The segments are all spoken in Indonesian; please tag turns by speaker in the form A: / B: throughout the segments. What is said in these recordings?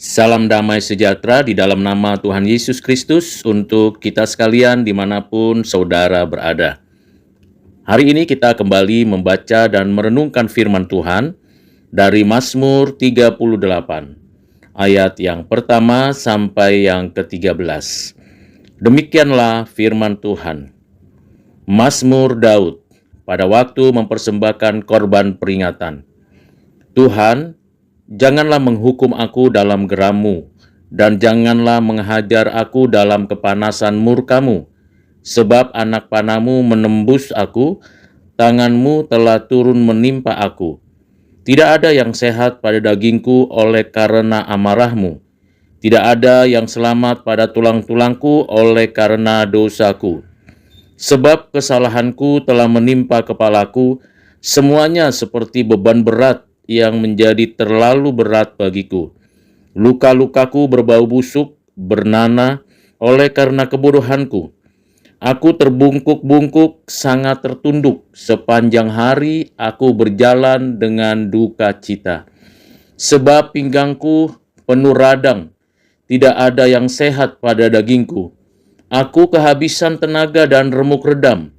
A: Salam damai sejahtera di dalam nama Tuhan Yesus Kristus untuk kita sekalian dimanapun saudara berada. Hari ini kita kembali membaca dan merenungkan firman Tuhan dari Mazmur 38, ayat yang pertama sampai yang ke-13. Demikianlah firman Tuhan. Mazmur Daud pada waktu mempersembahkan korban peringatan. Tuhan, janganlah menghukum aku dalam geram-Mu, dan janganlah menghajar aku dalam kepanasan murka-Mu. Sebab anak panah-Mu menembus aku, tangan-Mu telah turun menimpa aku. Tidak ada yang sehat pada dagingku oleh karena amarah-Mu. Tidak ada yang selamat pada tulang-tulangku oleh karena dosaku. Sebab kesalahanku telah menimpa kepalaku, semuanya seperti beban berat yang menjadi terlalu berat bagiku. Luka-lukaku berbau busuk, bernanah oleh karena kebodohanku. Aku terbungkuk-bungkuk, sangat tertunduk. Sepanjang hari aku berjalan dengan duka cita. Sebab pinggangku penuh radang, tidak ada yang sehat pada dagingku. Aku kehabisan tenaga dan remuk redam.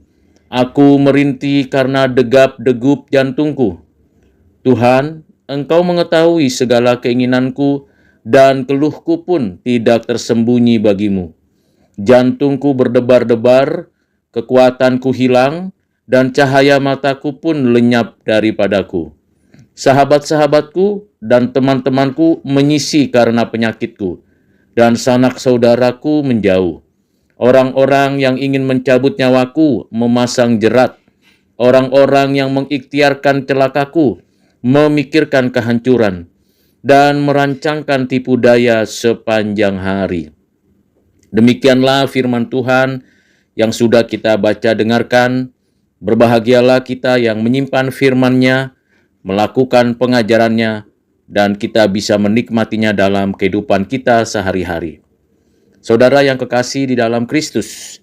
A: Aku merintih karena degap-degup jantungku. Tuhan, Engkau mengetahui segala keinginanku, dan keluhku pun tidak tersembunyi bagimu. Jantungku berdebar-debar, kekuatanku hilang, dan cahaya mataku pun lenyap daripadaku. Sahabat-sahabatku dan teman-temanku menyisi karena penyakitku, dan sanak saudaraku menjauh. Orang-orang yang ingin mencabut nyawaku memasang jerat. Orang-orang yang mengikhtiarkan celakaku memikirkan kehancuran dan merancangkan tipu daya sepanjang hari. Demikianlah firman Tuhan yang sudah kita baca dengarkan. Berbahagialah kita yang menyimpan firman-Nya, melakukan pengajarannya, dan kita bisa menikmatinya dalam kehidupan kita sehari-hari. Saudara yang kekasih di dalam Kristus,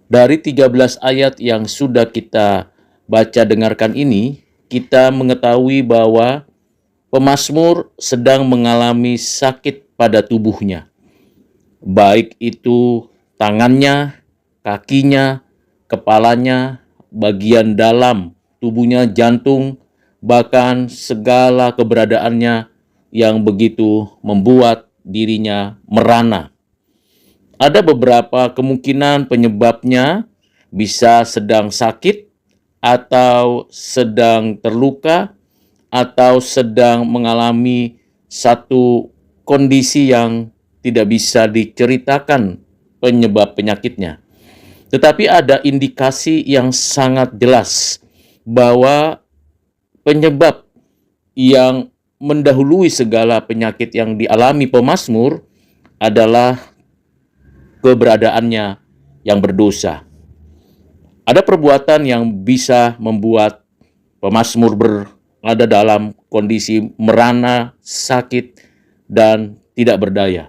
A: dari 13 ayat yang sudah kita baca dengarkan ini, kita mengetahui bahwa pemazmur sedang mengalami sakit pada tubuhnya. Baik itu tangannya, kakinya, kepalanya, bagian dalam tubuhnya, jantung, bahkan segala keberadaannya yang begitu membuat dirinya merana. Ada beberapa kemungkinan penyebabnya, bisa sedang sakit, atau sedang terluka, atau sedang mengalami satu kondisi yang tidak bisa diceritakan penyebab penyakitnya. Tetapi ada indikasi yang sangat jelas bahwa penyebab yang mendahului segala penyakit yang dialami pemazmur adalah keberadaannya yang berdosa. Ada perbuatan yang bisa membuat pemazmur berada dalam kondisi merana, sakit, dan tidak berdaya.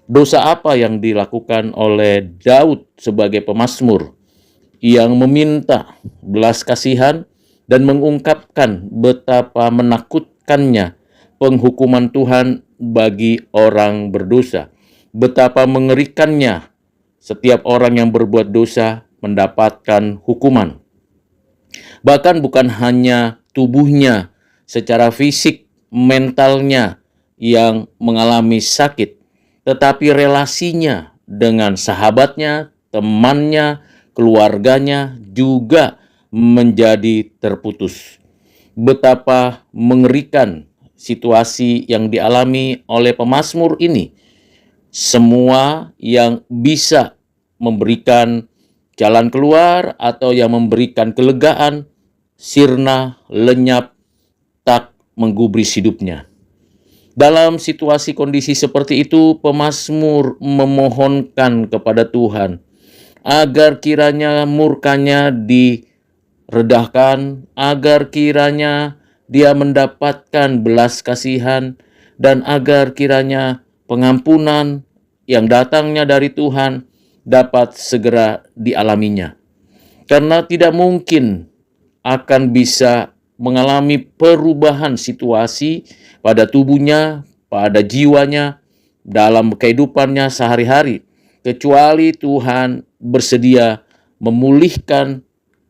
A: Dosa apa yang dilakukan oleh Daud sebagai pemazmur yang meminta belas kasihan dan mengungkapkan betapa menakutkannya penghukuman Tuhan bagi orang berdosa. Betapa mengerikannya setiap orang yang berbuat dosa mendapatkan hukuman. Bahkan bukan hanya tubuhnya secara fisik, mentalnya yang mengalami sakit, tetapi relasinya dengan sahabatnya, temannya, keluarganya juga menjadi terputus. Betapa mengerikan situasi yang dialami oleh pemazmur ini. Semua yang bisa memberikan jalan keluar atau yang memberikan kelegaan, sirna, lenyap, tak menggubris hidupnya. Dalam situasi kondisi seperti itu, pemazmur memohonkan kepada Tuhan agar kiranya murkanya diredahkan, agar kiranya dia mendapatkan belas kasihan, dan agar kiranya pengampunan yang datangnya dari Tuhan dapat segera dialaminya. Karena tidak mungkin akan bisa mengalami perubahan situasi pada tubuhnya, pada jiwanya, dalam kehidupannya sehari-hari, kecuali Tuhan bersedia memulihkan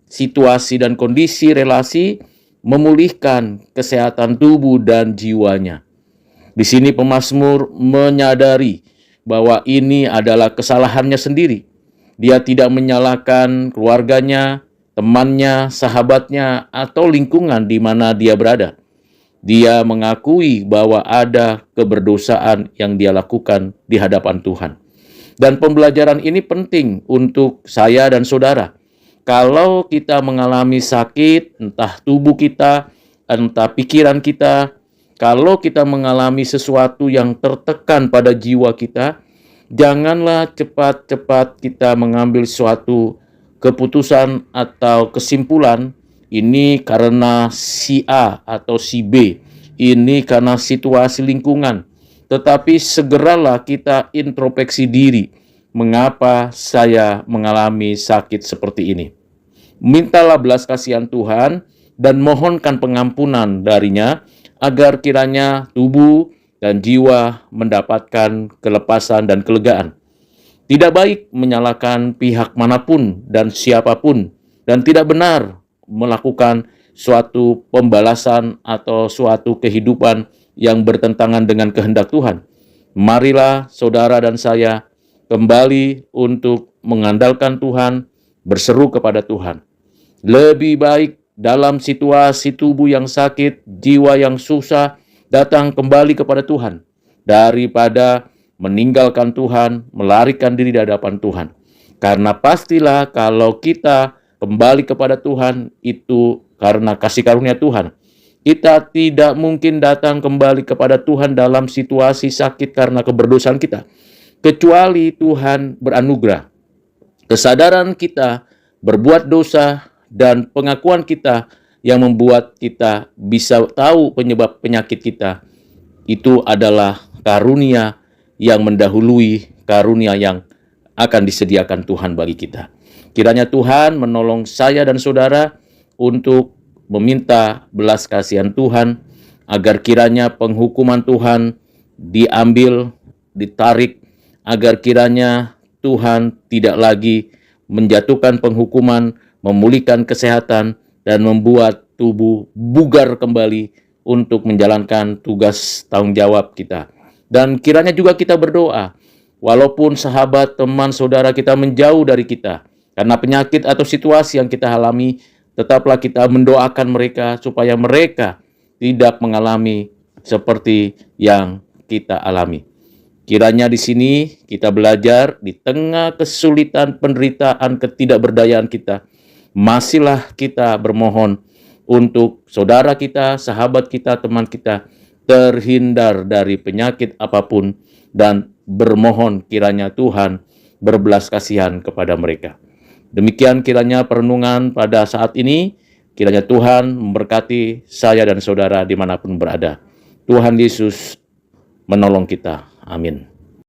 A: situasi dan kondisi relasi, memulihkan kesehatan tubuh dan jiwanya. Di sini pemazmur menyadari bahwa ini adalah kesalahannya sendiri. Dia tidak menyalahkan keluarganya, temannya, sahabatnya, atau lingkungan di mana dia berada. Dia mengakui bahwa ada keberdosaan yang dia lakukan di hadapan Tuhan. Dan pembelajaran ini penting untuk saya dan saudara. Kalau kita mengalami sakit, entah tubuh kita, entah pikiran kita, kalau kita mengalami sesuatu yang tertekan pada jiwa kita, janganlah cepat-cepat kita mengambil suatu keputusan atau kesimpulan, ini karena si A atau si B, ini karena situasi lingkungan. Tetapi segeralah kita introspeksi diri, mengapa saya mengalami sakit seperti ini. Mintalah belas kasihan Tuhan dan mohonkan pengampunan darinya, agar kiranya tubuh dan jiwa mendapatkan kelepasan dan kelegaan. Tidak baik menyalahkan pihak manapun dan siapapun, dan tidak benar melakukan suatu pembalasan atau suatu kehidupan yang bertentangan dengan kehendak Tuhan. Marilah saudara dan saya kembali untuk mengandalkan Tuhan, berseru kepada Tuhan. Lebih baik dalam situasi tubuh yang sakit, jiwa yang susah, datang kembali kepada Tuhan daripada meninggalkan Tuhan, melarikan diri di hadapan Tuhan. Karena pastilah kalau kita kembali kepada Tuhan, itu karena kasih karunia Tuhan. Kita tidak mungkin datang kembali kepada Tuhan dalam situasi sakit karena keberdosaan kita, kecuali Tuhan beranugerah. Kesadaran kita berbuat dosa dan pengakuan kita yang membuat kita bisa tahu penyebab penyakit kita, itu adalah karunia yang mendahului karunia yang akan disediakan Tuhan bagi kita. Kiranya Tuhan menolong saya dan saudara untuk meminta belas kasihan Tuhan, agar kiranya penghukuman Tuhan diambil, ditarik, agar kiranya Tuhan tidak lagi menjatuhkan penghukuman, memulihkan kesehatan, dan membuat tubuh bugar kembali untuk menjalankan tugas tanggung jawab kita. Dan kiranya juga kita berdoa, walaupun sahabat, teman, saudara kita menjauh dari kita karena penyakit atau situasi yang kita alami, tetaplah kita mendoakan mereka supaya mereka tidak mengalami seperti yang kita alami. Kiranya di sini kita belajar di tengah kesulitan, penderitaan, ketidakberdayaan kita, masihlah kita bermohon untuk saudara kita, sahabat kita, teman kita terhindar dari penyakit apapun, dan bermohon kiranya Tuhan berbelas kasihan kepada mereka. Demikian kiranya perenungan pada saat ini. Kiranya Tuhan memberkati saya dan saudara dimanapun berada. Tuhan Yesus menolong kita. Amin.